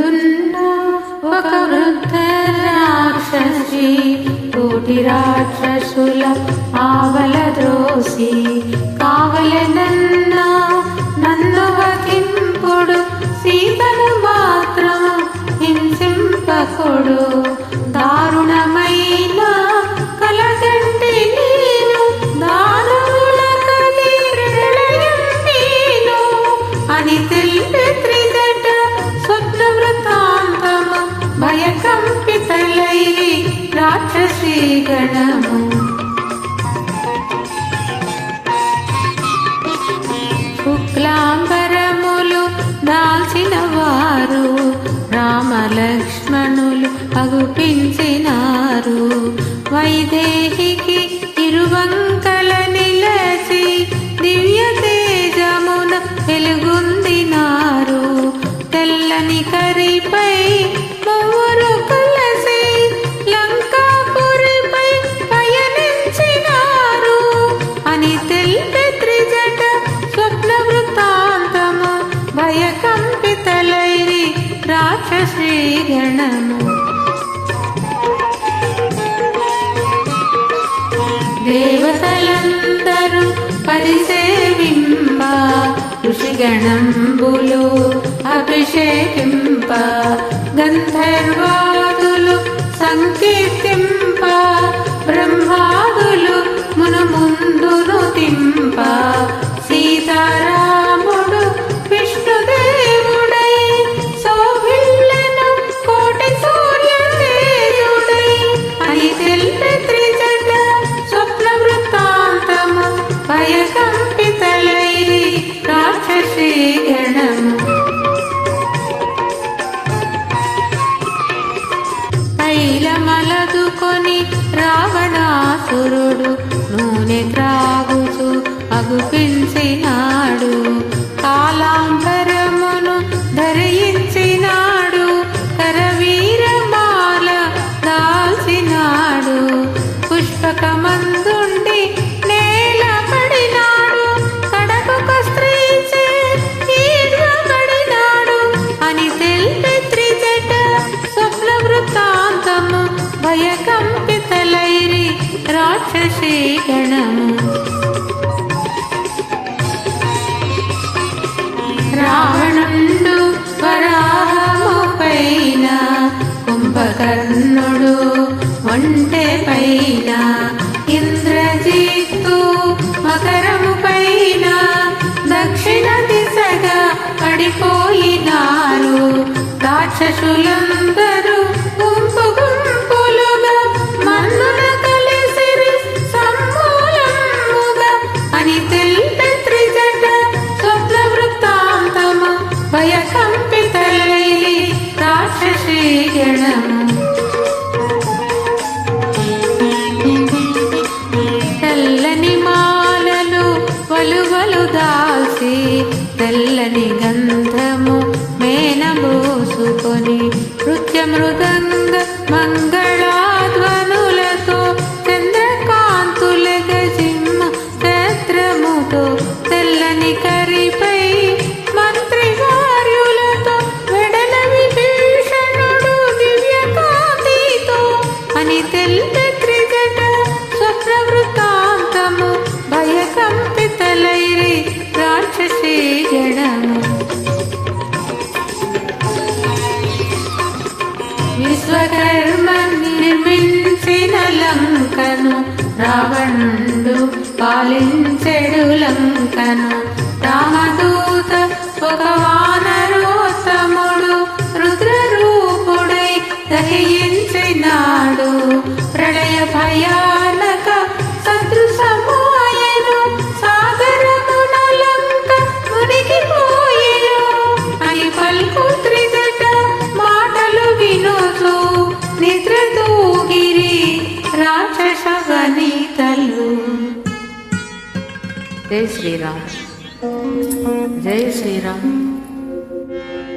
అందున్న ఒక వృద్ధ రాక్షసి కోటి రాక్షసుల ఆవల ద్రోసి కావలెనన్న నన్ను వధింపుడు సీతను మాత్రం హింసింపకుడు దారుణమైన కలగంటి నేను దారుల కలిరళయం అని తెలిపే త్రిజట స్వప్న వృత్తాంతము భయకంపితలై రాక్షసీ గణము శుక్లాంబరములు దాల్చిన వారు రామలక్ష్మణులు అగుపించినారు వైదేహికి ఇరువంకల నిలచి దివ్య తేజమున వెలుగొందినారు తెల్లని కరిపై మొవ్వరు కలసి లంకాపురిపై పయనించినారు అని తెలిపే త్రిజట స్వప్న వృత్తాంతము భయకంపితలైరి రాక్షసీ గణము దేవతలందరూ పరిసేవింప ఋషిగణంబులు అభిషేకింప గంధర్వాదులు సంకీర్తింప బ్రహ్మాదులు మునుముందును తింప సీతారాముడు విష్ణుదేవుడై సౌభిల్లెను కోటి సూర్య తేజుడై అని తెలిపే త్రిజట స్వప్న వృత్తాంతము భయకంపితలై రాక్షసీ గణము తైలమలదుకొని రావణాసురుడు నూనె త్రాగుచు అగుపించినాడు కాలాంబరమును ధరించినాడు కరవీరమాల దాల్చినాడు పుష్పకమందుండి నేల పడినాడు కడకొక స్త్రీచే ఈడ్వబడినాడు అని తెలిపే త్రిజట స్వప్న వృత్తాంతము భయకంపితలైరి రాక్షసీ గణము రావణుండు వరాహము పైన కుంభకర్ణుడు ఒంటె పైన ఇంద్రజిత్తు మకరము పైన దక్షిణ దిశగా పడిపోయినారు రాక్షసులందరూ గుంపు గుంపులుగా మన్నున కలిసిరి సమూలముగా అని తెలిపే త్రిజట స్వప్న వృత్తాంతము భయకంపితలై రాక్షసీ గణము తెల్లని మాలలు వలువలు దాల్చి తెల్లని గంధము మేనబోసుకొని నృత్య మృదంగ మంగళాధ్వనులతో చంద్రకాంతుల గజిమ్మ ఛత్రముతో తెల్లని కరిపై మంత్రివార్యులతో వెడల విభీషణుడు దివ్యకాంతితో అని తెలిపే త్రిజట స్వప్న వృత్తాంతము భయకంపితలైరి రాక్షసీ గణము విశ్వకర్మ నిర్మించిన లంకను రావణుడు పాలించెడు లంకను రామదూత ఒక వానరోత్తముడు రుద్రరూపుడై దహించినాడు ప్రళయ భయానక సదృశమాయెను సాగరమున లంక మునిగిపోయెను అని పలుకు త్రిజట మాటలు వినుచు నిద్ర తూగిరి రాక్షస వనితలు. జై శ్రీరామ్. జై శ్రీరామ్.